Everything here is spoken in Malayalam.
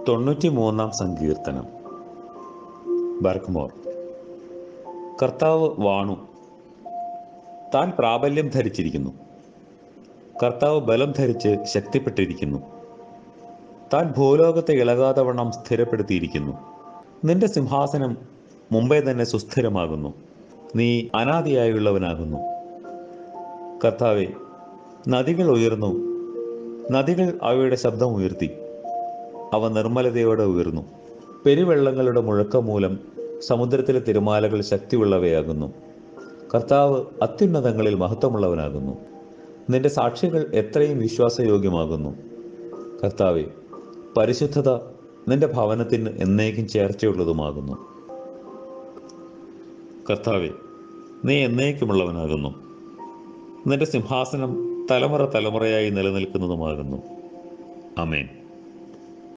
93 സങ്കീർത്തനം. ബർക്ക്മോർ. കർത്താവ് വാണു, താൻ പ്രാബല്യം ധരിച്ചിരിക്കുന്നു. കർത്താവ് ബലം ധരിച്ച് ശക്തിപ്പെട്ടിരിക്കുന്നു. താൻ ഭൂലോകത്തെ ഇളകാതവണ്ണം സ്ഥിരപ്പെടുത്തിയിരിക്കുന്നു. നിന്റെ സിംഹാസനം മുമ്പേ തന്നെ സുസ്ഥിരമാകുന്നു. നീ അനാദിയായുള്ളവനാകുന്നു. കർത്താവെ, നദികൾ ഉയർന്നു, നദികൾ അവയുടെ ശബ്ദം ഉയർത്തി. അവ നിർമ്മലതയോടെ ഉയർന്നു. പെരുവെള്ളങ്ങളുടെ മുഴക്കം മൂലം സമുദ്രത്തിലെ തിരമാലകൾ ശക്തിയുള്ളവയാകുന്നു. കർത്താവ് അത്യുന്നതങ്ങളിൽ മഹത്വമുള്ളവനാകുന്നു. നിന്റെ സാക്ഷികൾ എത്രയും വിശ്വാസയോഗ്യമാകുന്നു. കർത്താവെ, പരിശുദ്ധത നിന്റെ ഭവനത്തിന് എന്നേക്കും ചേർച്ചയുള്ളതുമാകുന്നു. കർത്താവെ, നീ എന്നേക്കുമുള്ളവനാകുന്നു. നിന്റെ സിംഹാസനം തലമുറ തലമുറയായി നിലനിൽക്കുന്നതുമാകുന്നു. ആമേൻ.